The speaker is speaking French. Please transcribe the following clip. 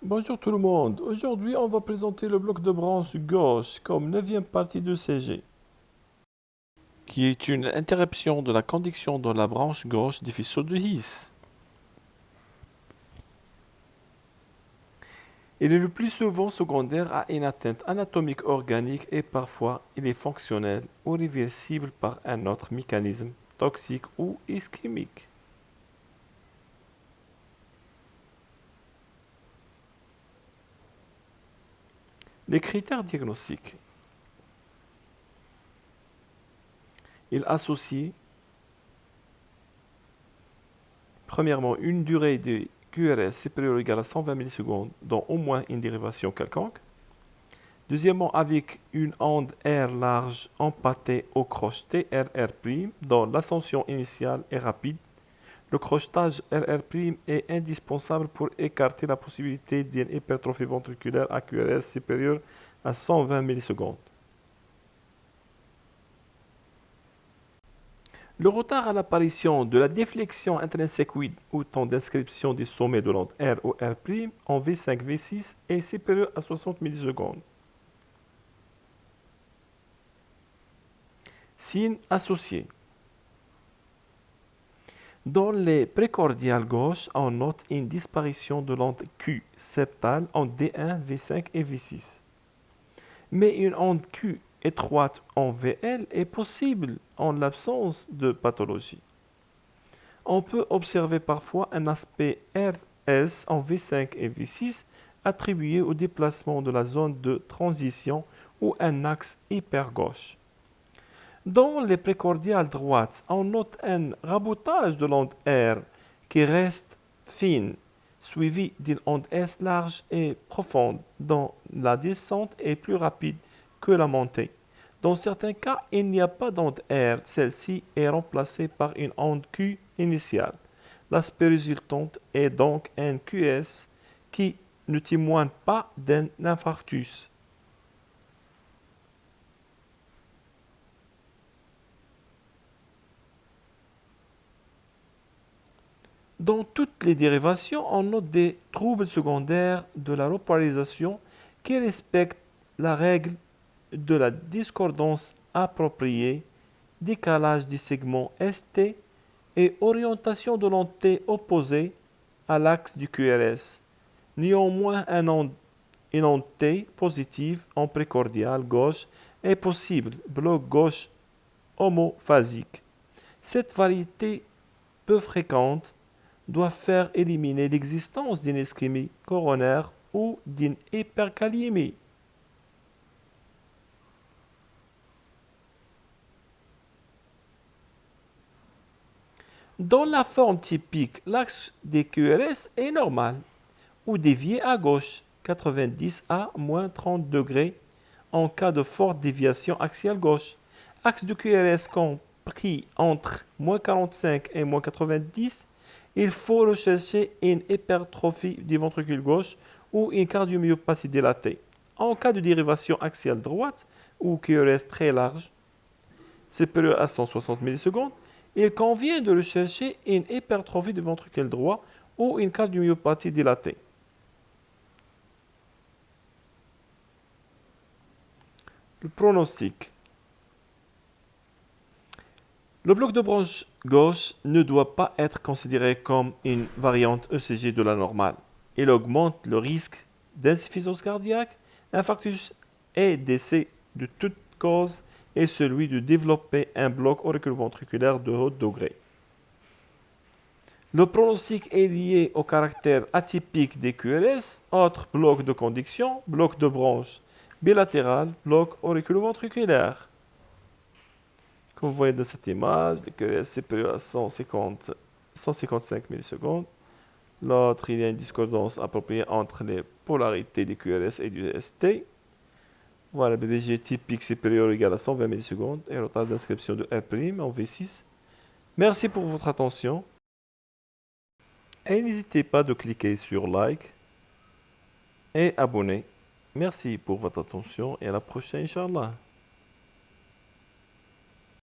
Bonjour tout le monde. Aujourd'hui, on va présenter le bloc de branche gauche comme neuvième partie de CG, qui est une interruption de la conduction dans la branche gauche des faisceaux de His. Il est le plus souvent secondaire à une atteinte anatomique organique et parfois il est fonctionnel ou réversible par un autre mécanisme toxique ou ischémique. Les critères diagnostiques. Il associe premièrement une durée de QRS supérieure ou égale à 120 millisecondes dans au moins une dérivation quelconque. Deuxièmement, avec une onde R large empâtée au croche TRR', dont l'ascension initiale est rapide. Le crochetage RR' est indispensable pour écarter la possibilité d'une hypertrophie ventriculaire à QRS supérieure à 120 millisecondes. Le retard à l'apparition de la déflexion intrinsèque ou temps d'inscription des sommets de l'onde R ou R' en V5-V6 est supérieur à 60 millisecondes. Signes associés. Dans les précordiales gauches, on note une disparition de l'onde Q septale en D1, V5 et V6. Mais une onde Q étroite en VL est possible en l'absence de pathologie. On peut observer parfois un aspect RS en V5 et V6 attribué au déplacement de la zone de transition ou un axe hypergauche. Dans les précordiales droites, on note un rabotage de l'onde R qui reste fine, suivi d'une onde S large et profonde, dont la descente est plus rapide que la montée. Dans certains cas, il n'y a pas d'onde R, celle-ci est remplacée par une onde Q initiale. L'aspect résultant est donc un QS qui ne témoigne pas d'un infarctus. Dans toutes les dérivations, on note des troubles secondaires de la repolarisation qui respectent la règle de la discordance appropriée, décalage des segments ST et orientation de l'onde T opposée à l'axe du QRS. Néanmoins, une onde T positive en précordial gauche est possible, bloc gauche homophasique. Cette variété peu fréquente doit faire éliminer l'existence d'une ischémie coronaire ou d'une hyperkaliémie. Dans la forme typique, l'axe des QRS est normal ou dévié à gauche, 90 à moins 30 degrés en cas de forte déviation axiale gauche. Axe de QRS compris entre moins 45 et moins 90, il faut rechercher une hypertrophie du ventricule gauche ou une cardiomyopathie dilatée. En cas de dérivation axiale droite ou QRS très large, supérieur à 160 millisecondes, il convient de rechercher une hypertrophie du ventricule droit ou une cardiomyopathie dilatée. Le pronostic. Le bloc de branche gauche ne doit pas être considéré comme une variante ECG de la normale. Il augmente le risque d'insuffisance cardiaque, infarctus et décès de toute cause et celui de développer un bloc auriculoventriculaire de haut degré. Le pronostic est lié au caractère atypique des QRS, autres blocs de conduction, bloc de branche bilatéral, bloc auriculoventriculaire. Comme vous voyez dans cette image, le QRS est supérieur à 155 millisecondes. L'autre, il y a une discordance appropriée entre les polarités du QRS et du ST. Voilà, BBG typique supérieur ou égal à 120 millisecondes et retard d'inscription de R' en V6. Merci pour votre attention. Et n'hésitez pas de cliquer sur like et abonner. Merci pour votre attention et à la prochaine, Inch'Allah.